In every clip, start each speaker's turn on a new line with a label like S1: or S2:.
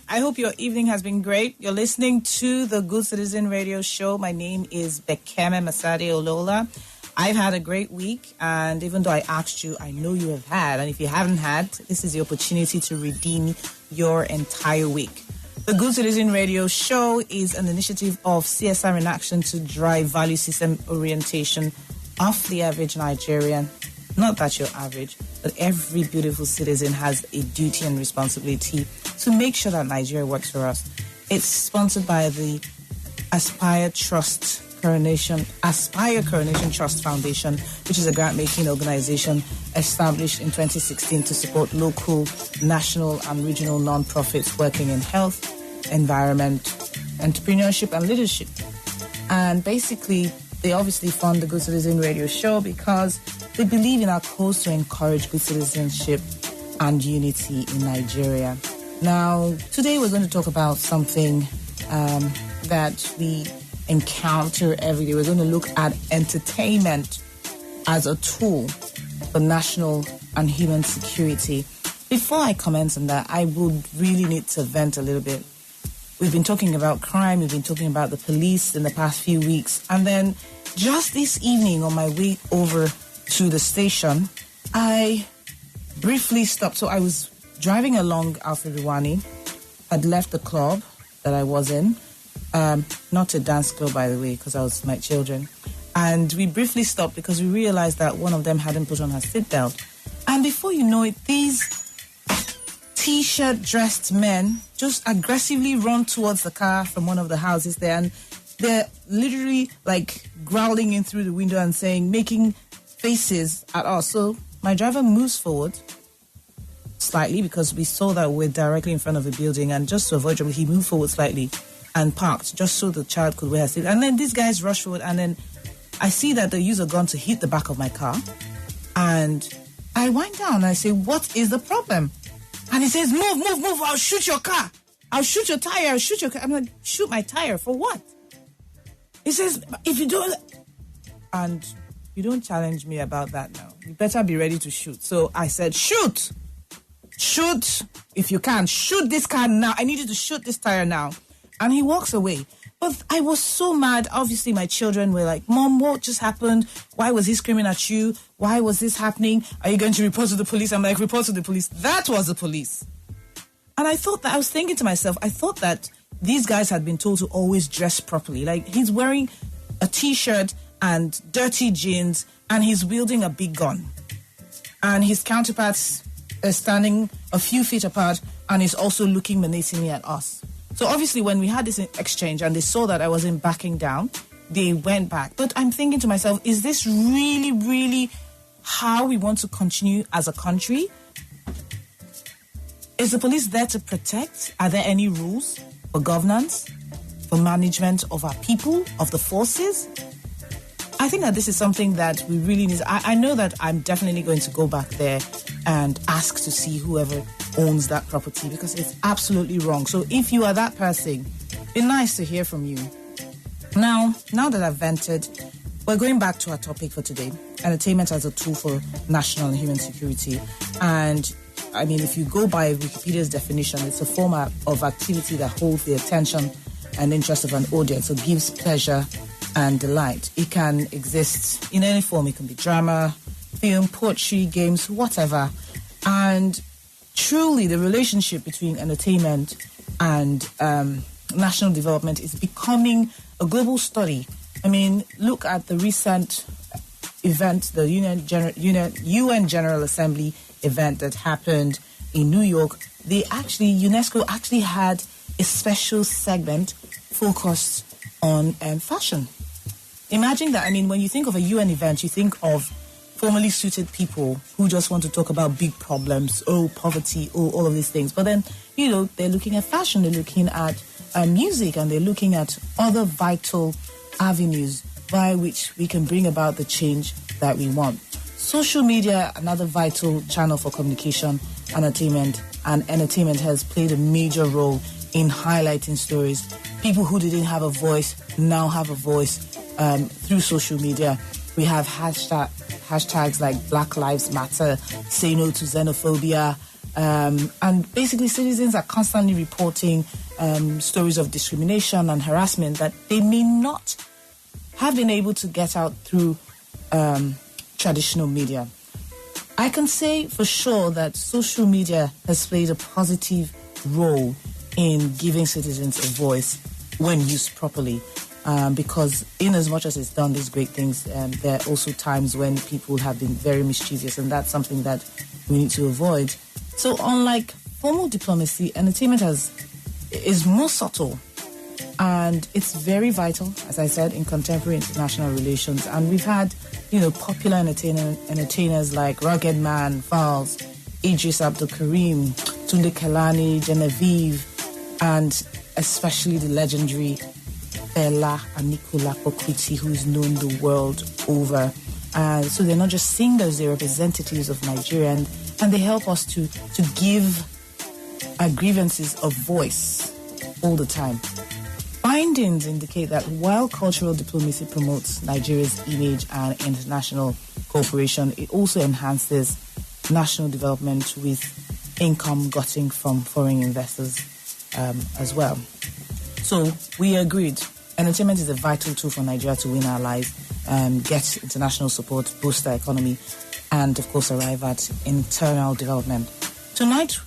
S1: I hope your evening has been great. You're listening to the Good Citizen Radio Show. My name is Bekeme Masade Olola. I've had a great week, and even though I asked you, I know you have had. And if you haven't had, this is the opportunity to redeem your entire week. The Good Citizen Radio Show is an initiative of CSR in action to drive value system orientation of the average Nigerian. Not that you're average, but every beautiful citizen has a duty and responsibility to make sure that Nigeria works for us. It's sponsored by the Aspire Coronation Trust Foundation, which is a grant-making organization established in 2016 to support local, national, and regional non-profits working in health, environment, entrepreneurship, and leadership. And basically, they obviously fund the Good Citizen Radio Show because they believe in our cause to encourage good citizenship and unity in Nigeria. Now, today we're going to talk about something that we encounter every day. We're going to look at entertainment as a tool for national and human security. Before I comment on that, I would really need to vent a little bit. We've been talking about crime, we've been talking about the police in the past few weeks, and then just this evening on my way over to the station, I briefly stopped. So I was driving along Alfred Iwani, had left the club that I was in, not a dance club, by the way, because I was with my children. And we briefly stopped because we realized that one of them hadn't put on her seatbelt. And before you know it, these T-shirt dressed men just aggressively run towards the car from one of the houses there. And they're literally like growling in through the window and saying, making faces at us. So my driver moves forward slightly because we saw that we're directly in front of a building, and just to avoid trouble, he moved forward slightly and parked just so the child could wear a seat. And then these guys rush forward, and then I see that they use a gun to hit the back of my car. And I wind down and I say, what is the problem? And he says, move, I'll shoot your car. I'll shoot your tire, I'll shoot your car. I'm like, shoot my tire for what? He says, if you don't... And you don't challenge me about that now. You better be ready to shoot. So I said, shoot if you can. Shoot this car now. I need you to shoot this tire now. And he walks away. But I was so mad. Obviously, my children were like, Mom, what just happened? Why was he screaming at you? Why was this happening? Are you going to report to the police? I'm like, report to the police. That was the police. And I was thinking to myself, I thought that these guys had been told to always dress properly. Like, he's wearing a T-shirt and dirty jeans, and he's wielding a big gun. And his counterparts are standing a few feet apart, and he's also looking menacingly at us. So obviously when we had this exchange and they saw that I wasn't backing down, they went back. But I'm thinking to myself, is this really, really how we want to continue as a country? Is the police there to protect? Are there any rules for governance, for management of our people, of the forces? I think that this is something that we really need. I know that I'm definitely going to go back there and ask to see whoever owns that property, because it's absolutely wrong. So if you are that person, it'd be nice to hear from you. Now that I've vented, we're going back to our topic for today, entertainment as a tool for national and human security. And I mean, if you go by Wikipedia's definition, it's a form of activity that holds the attention and interest of an audience, so gives pleasure and delight. It can exist in any form. It can be drama, film, poetry, games, whatever. And truly, the relationship between entertainment and national development is becoming a global study. I mean, look at the recent event, the UN General Assembly event that happened in New York. UNESCO actually had a special segment focused on fashion. Imagine that. I mean, when you think of a UN event, you think of formally suited people who just want to talk about big problems, poverty, all of these things. But then, they're looking at fashion, they're looking at music, and they're looking at other vital avenues by which we can bring about the change that we want. Social media, another vital channel for communication and entertainment has played a major role in highlighting stories. People who didn't have a voice now have a voice through social media. We have hashtags like Black Lives Matter, Say No to Xenophobia, and basically citizens are constantly reporting stories of discrimination and harassment that they may not have been able to get out through traditional media. I can say for sure that social media has played a positive role in giving citizens a voice when used properly. Because in as much as it's done these great things, there are also times when people have been very mischievous, and that's something that we need to avoid. So unlike formal diplomacy, entertainment is more subtle, and it's very vital, as I said, in contemporary international relations. And we've had, popular entertainers like Ruggedman, Vals, Idris Abdul Karim, Tunde Kelani, Genevieve, and especially the legendary Bella Anikulapo Kuti, who is known the world over. So they're not just singers, they're representatives of Nigeria, and they help us to give our grievances a voice all the time. Findings indicate that while cultural diplomacy promotes Nigeria's image and international cooperation, it also enhances national development with income gotten from foreign investors as well. So we agreed. Entertainment is a vital tool for Nigeria to win allies, get international support, boost our economy, and, of course, arrive at internal development. Tonight,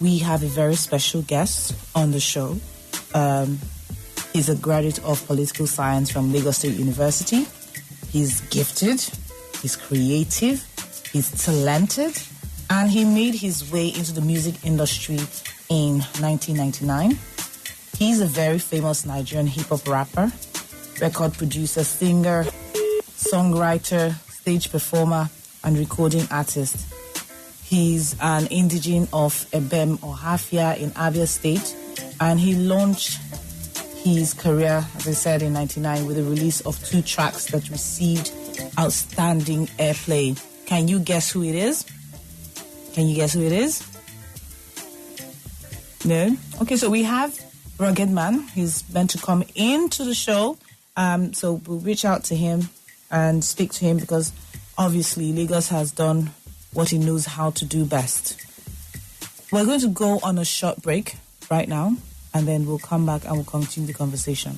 S1: we have a very special guest on the show. He's a graduate of political science from Lagos State University. He's gifted, he's creative, he's talented, and he made his way into the music industry in 1999. He's a very famous Nigerian hip-hop rapper, record producer, singer, songwriter, stage performer, and recording artist. He's an indigene of Ebem Ohafia in Abia State, and he launched his career, as I said, in 1999 with the release of 2 tracks that received outstanding airplay. Can you guess who it is? No? Okay, so we have Ruggedman. He's meant to come into the show. So we'll reach out to him and speak to him because obviously Lagos has done what he knows how to do best. We're going to go on a short break right now, and then we'll come back and we'll continue the conversation.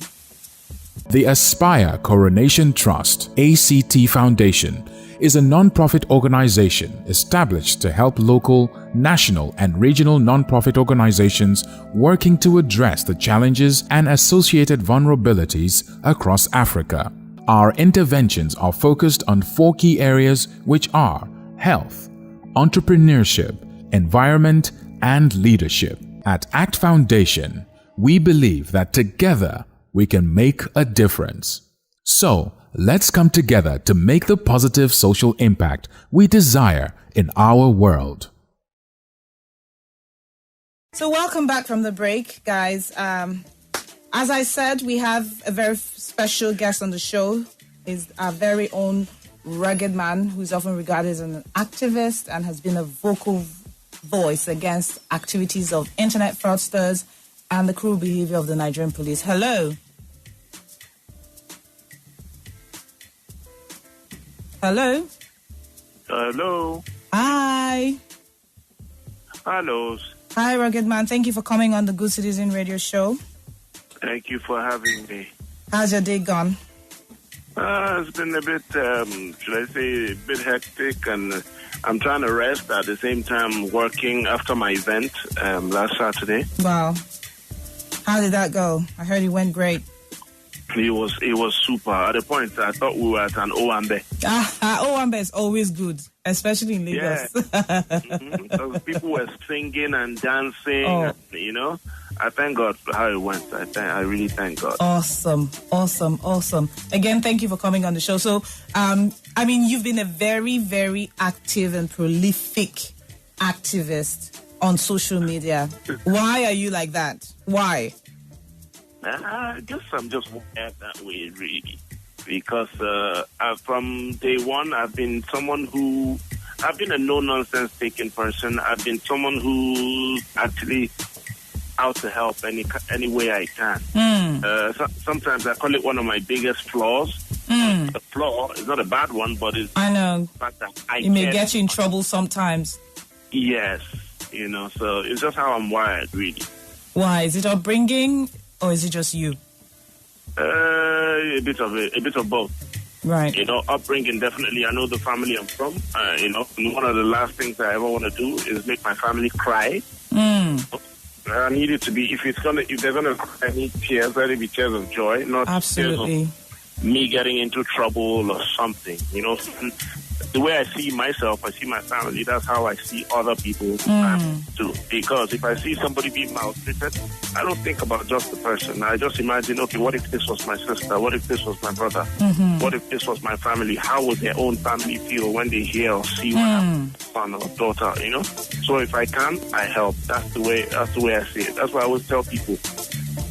S2: The Aspire Coronation Trust, ACT Foundation, is a non-profit organization established to help local, national, and regional non-profit organizations working to address the challenges and associated vulnerabilities across Africa. Our interventions are focused on 4 key areas, which are health, entrepreneurship, environment, and leadership. At ACT Foundation, we believe that together we can make a difference. So, let's come together to make the positive social impact we desire in our world.
S1: So welcome back from the break, guys. As I said, we have a very special guest on the show. He's our very own Ruggedman, who's often regarded as an activist and has been a vocal voice against activities of internet fraudsters and the cruel behavior of the Nigerian police. Hello. Hello.
S3: Hello.
S1: Hi.
S3: Hello.
S1: Hi, Ruggedman. Thank you for coming on the Good Citizen Radio Show.
S3: Thank you for having me.
S1: How's your day gone?
S3: It's been a bit, should I say, a bit hectic, and I'm trying to rest at the same time working after my event last Saturday.
S1: Wow. How did that go? I heard it went great.
S3: It was super. At the point, I thought we were at an Owambe.
S1: Owambe is always good, especially in Lagos.
S3: Yeah. So people were singing and dancing, and, I thank God for how it went. I really thank God.
S1: Awesome. Again, thank you for coming on the show. So, you've been a very, very active and prolific activist on social media. Why are you like that? Why?
S3: I guess I'm just wired that way, really. Because from day one, I've been a no-nonsense taking person. I've been someone who actually out to help any way I can. Sometimes I call it one of my biggest flaws. The flaw is not a bad one, but it's
S1: I know.
S3: the fact that
S1: It may get you in trouble sometimes.
S3: Yes, so it's just how I'm wired, really.
S1: Why? Is it upbringing or is it just you?
S3: A bit of both.
S1: Right.
S3: Upbringing, definitely. I know the family I'm from. One of the last things I ever want to do is make my family cry. I need it to be, if they're gonna cry, I need tears. Let it be tears of joy, not
S1: Absolutely.
S3: tears of me getting into trouble or something. The way I see myself, I see my family, that's how I see other people too. Because if I see somebody being maltreated, I don't think about just the person. I just imagine, okay, what if this was my sister? What if this was my brother? What if this was my family? How would their own family feel when they hear or see what happened to son or daughter, So if I can, I help. That's the way I see it. That's why I always tell people,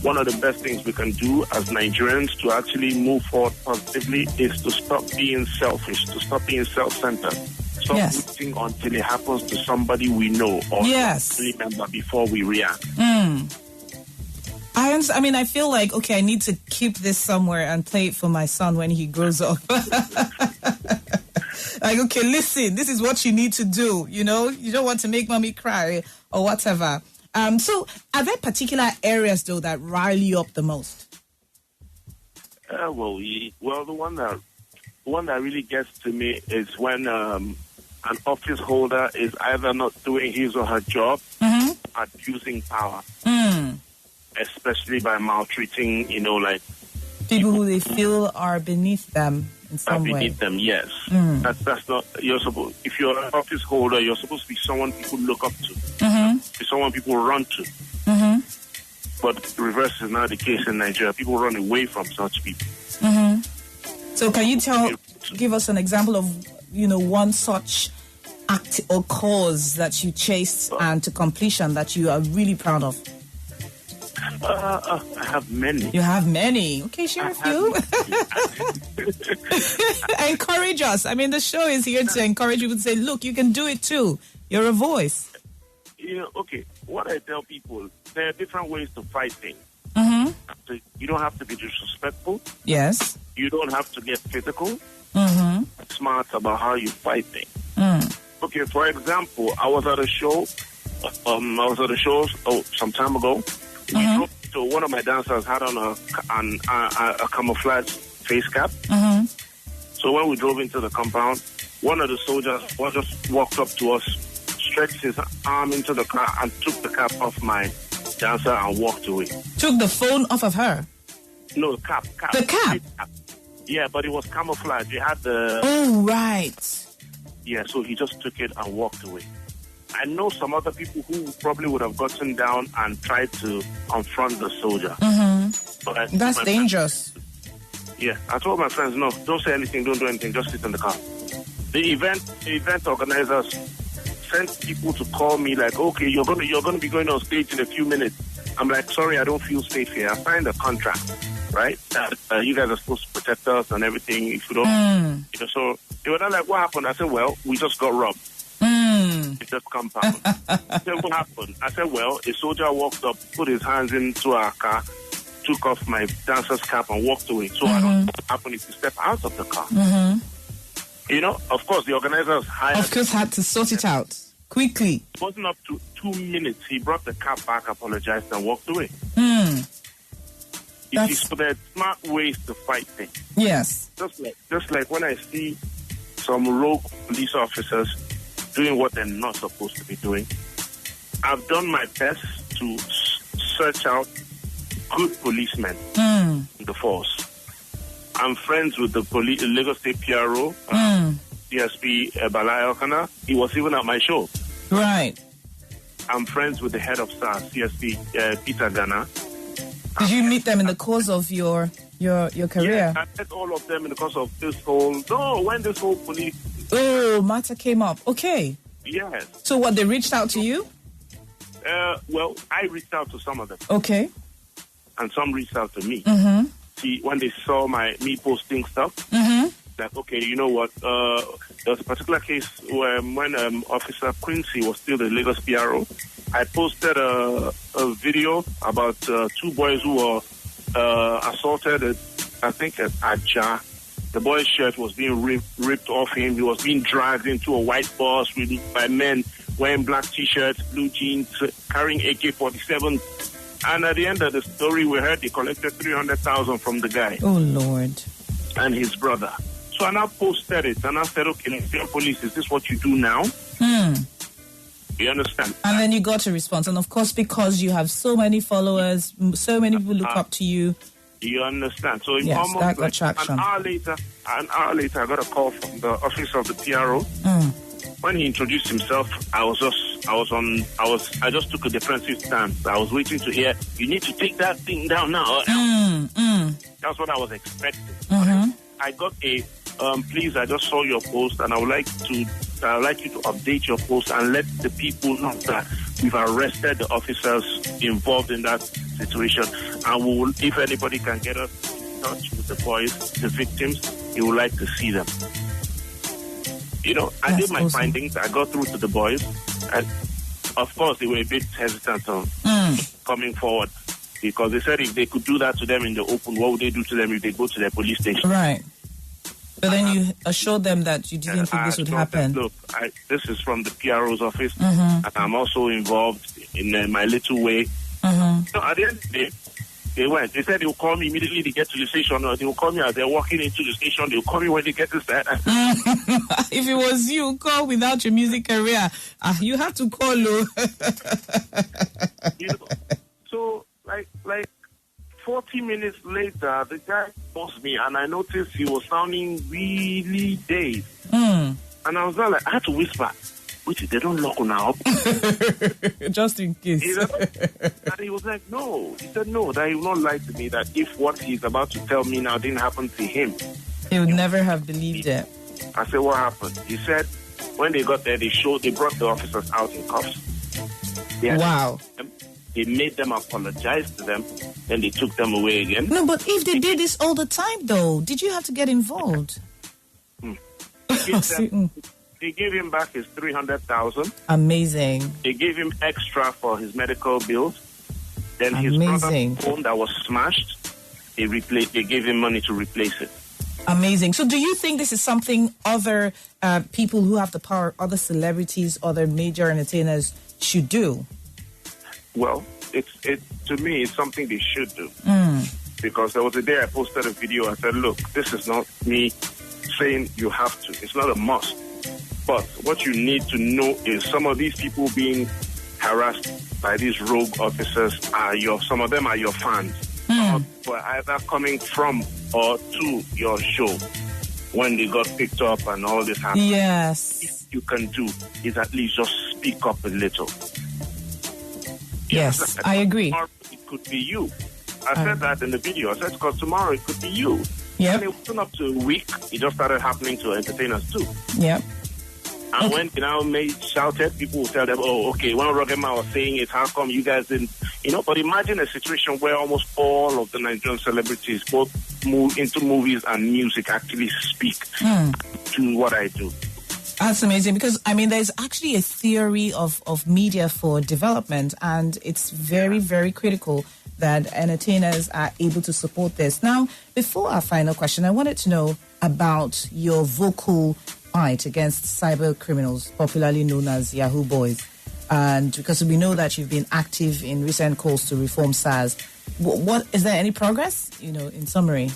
S3: one of the best things we can do as Nigerians to actually move forward positively is to stop being selfish, to stop being self-centered. Stop waiting until it happens to somebody we know or family member before we react.
S1: I feel like, okay, I need to keep this somewhere and play it for my son when he grows up. Like, okay, listen, this is what you need to do. You don't want to make mommy cry or whatever. So are there particular areas, though, that rile you up the most?
S3: The one that really gets to me is when an office holder is either not doing his or her job, abusing power, especially by maltreating,
S1: people who they feel are beneath them in some way.
S3: Beneath them, yes. That's not. If you're an office holder, you're supposed to be someone people look up to. Be someone people run to. But the reverse is not the case in Nigeria. People run away from such people.
S1: So can you give us an example of, one such act or cause that you chased and to completion that you are really proud of?
S3: I have many.
S1: You have many. Okay, share a few. Encourage us. The show is here to encourage people to say, look, you can do it too. You're a voice.
S3: Okay, what I tell people, there are different ways to fight things. So you don't have to be disrespectful.
S1: Yes.
S3: You don't have to get physical. Smart about how you fight things. Okay, for example, I was at a show. Some time ago. So one of my dancers had on a camouflage face cap. So when we drove into the compound, one of the soldiers just walked up to us, stretched his arm into the car and took the cap off my dancer and walked away.
S1: Took the phone off of her?
S3: No, the cap.
S1: The cap?
S3: Yeah, but it was camouflage. It had the...
S1: Oh, right.
S3: Yeah, so he just took it and walked away. I know some other people who probably would have gotten down and tried to confront the soldier. But
S1: that's dangerous.
S3: I told my friends, no, don't say anything, don't do anything, just sit in the car. The event organizers sent people to call me like, okay, you're gonna be going on stage in a few minutes. I'm like, sorry, I don't feel safe here. I signed a contract, right? You guys are supposed to protect us and everything. If you don't, so they were not like, what happened? I said, well, we just got robbed. It's just compound. Then what happened? I said, well, a soldier walked up, put his hands into our car, took off my dancer's cap and walked away. So I don't know what happened if you step out of the car. Of course, the organizers
S1: had to sort it out quickly.
S3: It wasn't up to 2 minutes. He brought the cap back, apologized, and walked away. So there are smart ways to fight things.
S1: Yes.
S3: Just like when I see some rogue police officers doing what they're not supposed to be doing, I've done my best to search out good policemen in the force. I'm friends with the Lagos State PRO, CSP Balai Okana. He was even at my show.
S1: Right.
S3: I'm friends with the head of SARS, CSP Peter Ghana.
S1: Did you meet them in the course of your career?
S3: Yeah, I met all of them in the course of this whole... No, when this whole police...
S1: matter came up. Okay.
S3: Yes.
S1: So what, they reached out to you?
S3: Well, I reached out to some of them.
S1: Okay.
S3: And some reached out to me. See, when they saw me posting stuff, like, okay, you know what? There was a particular case where when Officer Quincy was still the Lagos PRO, I posted a video about 2 boys who were assaulted, I think, at Aja The boy's shirt was being ripped off him. He was being dragged into a white bus by men wearing black T-shirts, blue jeans, carrying AK-47. And at the end of the story, we heard they collected 300,000 from the guy.
S1: Oh, Lord.
S3: And his brother. So I now posted it, and I said, okay, Nigerian police, is this what you do now? You understand?
S1: And then you got a response. And of course, because you have so many followers, so many people look up to you.
S3: You understand? So
S1: yes,
S3: almost
S1: that got traction.
S3: An hour later, I got a call from the office of the PRO. When he introduced himself, I just took a defensive stance. I was waiting to hear, you need to take that thing down now. That's what I was expecting. I got a please, I just saw your post, and I would like you to update your post and let the people know that we've arrested the officers involved in that situation, and we will, if anybody can get us in touch with the boys, the victims, we would like to see them. You know, I did my findings. I got through to the boys, and of course they were a bit hesitant on coming forward, because they said if they could do that to them in the open, what would they do to them if they go to their police station? Right.
S1: But then you assured them that you didn't think this would happen.
S3: Look, this is from the PRO's office, and I'm also involved in my little way. So at the end of the day, they went. They said they will call me immediately they get to the station, or they will call me as they're walking into the station. They will call me when they get to that.
S1: If it was you, call without your music career. You have to call, Lou.
S3: You know, so, like 40 minutes later, the guy calls me, and I noticed he was sounding really dazed. And I was like, I had to whisper, "Wait, they don't lock on up."
S1: Just in case.
S3: And he was like, no. He said, no, that he will not lie to me, that if what he's about to tell me now didn't happen to him,
S1: he would never have believed it.
S3: I said, what happened? He said, when they got there, they brought the officers out in cuffs.
S1: Wow.
S3: They made them apologize to them, then they took them away again.
S1: No, but if they did this all the time, though, did you have to get involved?
S3: They gave him back his 300,000.
S1: Amazing.
S3: They gave him extra for his medical bills. Then his brother's phone that was smashed, they gave him money to replace it.
S1: Amazing. So do you think this is something other people who have the power, other celebrities, other major entertainers should do?
S3: Well, to me, it's something they should do. Because there was a day I posted a video. I said, look, this is not me saying you have to. It's not a must. But what you need to know is some of these people being harassed by these rogue officers some of them are your fans. Who are either coming from or to your show when they got picked up and all this happened.
S1: Yes.
S3: What you can do is at least just speak up a little.
S1: Yes, I agree.
S3: Tomorrow it could be you. I said that in the video. I said, because tomorrow it could be you.
S1: Yep.
S3: And it wasn't up to a week. It just started happening to entertainers too.
S1: Yep.
S3: And when they now shouted, people will tell them, oh, okay, when Ruggedman was saying it, how come you guys didn't, but imagine a situation where almost all of the Nigerian celebrities, both into movies and music, actually speak to what I do.
S1: That's amazing, because, there's actually a theory of media for development, and it's very, very critical that entertainers are able to support this. Now, before our final question, I wanted to know about your vocal fight against cyber criminals, popularly known as Yahoo Boys. And because we know that you've been active in recent calls to reform SARS, what is there any progress, in summary?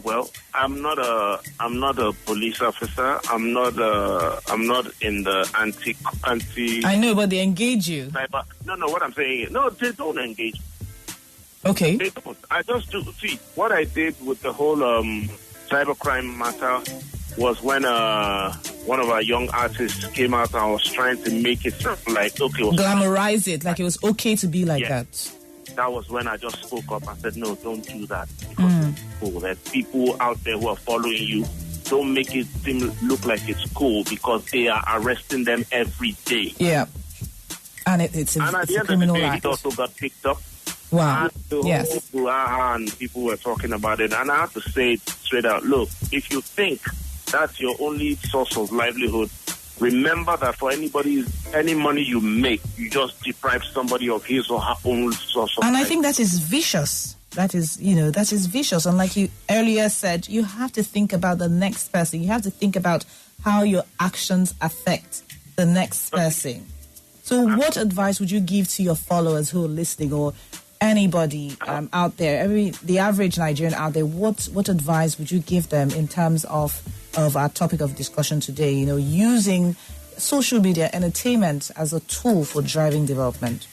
S3: Well, I'm not a police officer. I'm not in the anti.
S1: I know, but they engage you.
S3: Cyber. No. What I'm saying is, no, they don't engage.
S1: Okay.
S3: They don't. I just do. See, what I did with the whole cybercrime matter was when one of our young artists came out and was trying to make it sound like
S1: glamorize it, like it was okay to be like that.
S3: That was when I just spoke up and said, no, don't do that. Because it's cool. There's people out there who are following you. Don't make it look like it's cool, because they are arresting them every day.
S1: Yeah. And it's a criminal act.
S3: It also got picked up.
S1: Wow.
S3: Yes. And people were talking about it. And I have to say it straight out. Look, if you think that's your only source of livelihood, remember that for any money you make, you just deprive somebody of his or her own source of
S1: And
S3: life.
S1: I think that is vicious. that is vicious. And like you earlier said, you have to think about the next person. You have to think about how your actions affect the next person. So what advice would you give to your followers who are listening, or anybody out there, the average Nigerian out there? What advice would you give them in terms of our topic of discussion today? Using social media entertainment as a tool for driving development.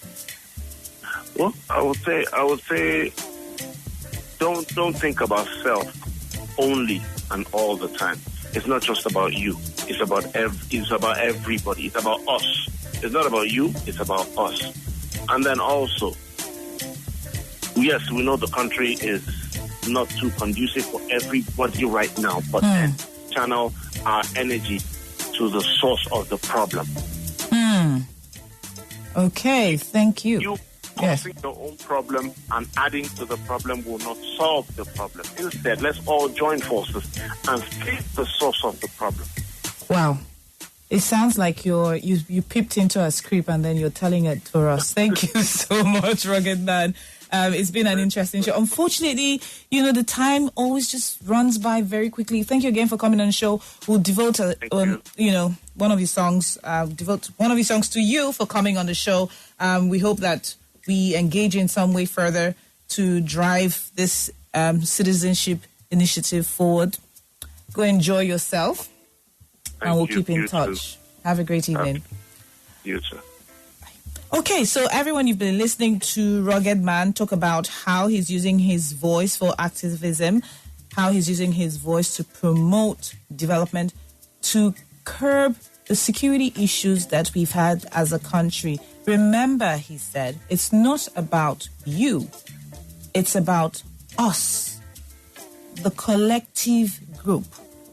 S3: Well, I would say, don't think about self only and all the time. It's not just about you. It's about everybody. It's about us. It's not about you. It's about us. And then also, yes, we know the country is not too conducive for everybody right now, but then channel our energy to the source of the problem.
S1: Okay, thank you.
S3: You causing your own problem and adding to the problem will not solve the problem. Instead, let's all join forces and fix the source of the problem.
S1: Wow. It sounds like you peeped into a script and then you're telling it for us. Thank you so much, Ruggedman. It's been an interesting show. Unfortunately, the time always just runs by very quickly. Thank you again for coming on the show. We'll devote one of your songs. Devote one of your songs to you for coming on the show. We hope that we engage in some way further to drive this citizenship initiative forward. Go enjoy yourself, and we'll keep in touch. Too. Have a great evening.
S3: You too.
S1: Okay, so everyone, you've been listening to Ruggedman talk about how he's using his voice for activism, how he's using his voice to promote development, to curb the security issues that we've had as a country. Remember, he said, it's not about you. It's about us, the collective group.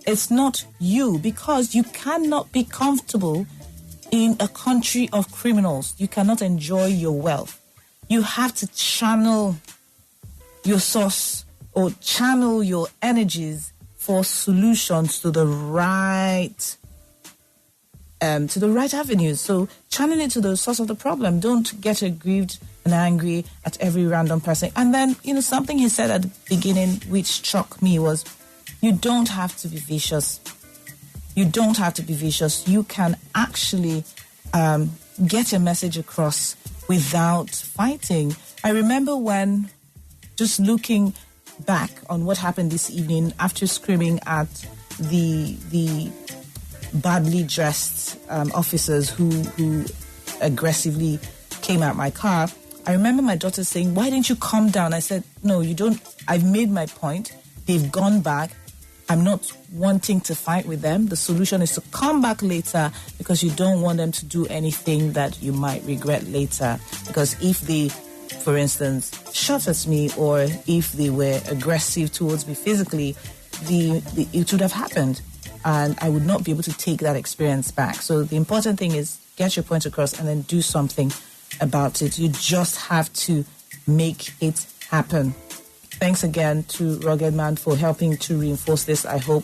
S1: It's not you, because you cannot be comfortable in a country of criminals. You cannot enjoy your wealth. You have to channel your source or channel your energies for solutions to the right avenues. So channel it to the source of the problem. Don't get aggrieved and angry at every random person. And then, something he said at the beginning which struck me was, you don't have to be vicious. You don't have to be vicious. You can actually get a message across without fighting. I remember when, just looking back on what happened this evening after screaming at the badly dressed officers who aggressively came at my car, I remember my daughter saying, "Why didn't you calm down?" I said, "No, you don't. I've made my point. They've gone back. I'm not wanting to fight with them. The solution is to come back later, because you don't want them to do anything that you might regret later. Because if they, for instance, shot at me, or if they were aggressive towards me physically, it would have happened. And I would not be able to take that experience back. So the important thing is get your point across and then do something about it. You just have to make it happen." Thanks again to Ruggedman for helping to reinforce this. I hope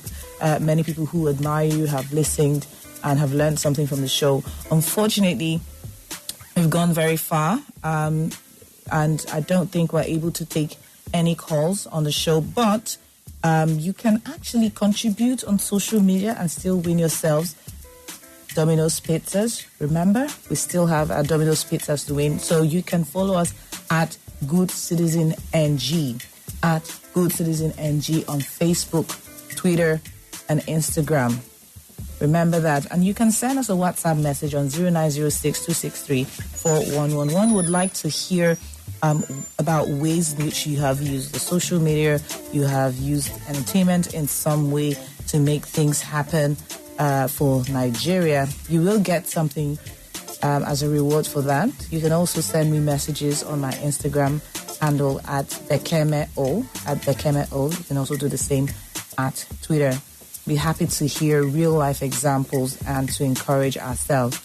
S1: many people who admire you have listened and have learned something from the show. Unfortunately, we've gone very far, and I don't think we're able to take any calls on the show, but you can actually contribute on social media and still win yourselves Domino's Pizzas. Remember, we still have our Domino's Pizzas to win. So you can follow us at Good Citizen NG, at Good Citizen NG on Facebook, Twitter, and Instagram. Remember that. And you can send us a WhatsApp message on 0906-263-4111. Would like to hear about ways in which you have used the social media, you have used entertainment in some way to make things happen for Nigeria. You will get something as a reward for that. You can also send me messages on my Instagram handle at Bekeme.o. You can also do the same at Twitter. Be happy to hear real life examples and to encourage ourselves.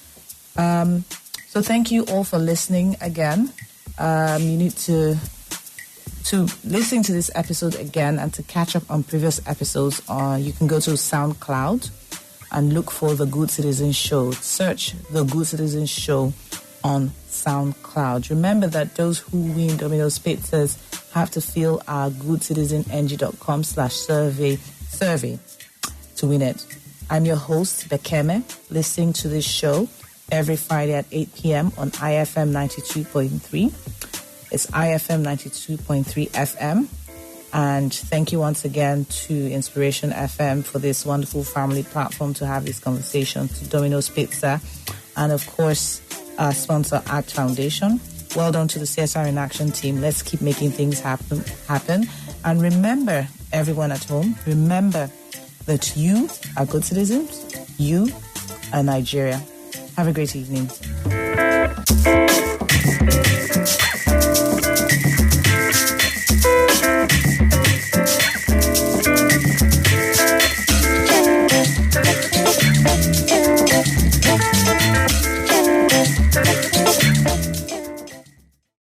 S1: So thank you all for listening again. You need to listen to this episode again and to catch up on previous episodes. You can go to SoundCloud and look for The Good Citizen Show. Search The Good Citizen Show on SoundCloud. Remember that those who win Domino's Pizzas have to fill our goodcitizenng.com/survey to win it. I'm your host, Bekeme, listening to this show every Friday at 8 p.m. on IFM 92.3. It's IFM 92.3 FM. And thank you once again to Inspiration FM for this wonderful family platform to have this conversation, to Domino's Pizza, and of course, our sponsor, Art Foundation. Well done to the CSR in Action team. Let's keep making things happen. And remember, everyone at home, remember that you are good citizens. You are Nigeria. Have a great evening.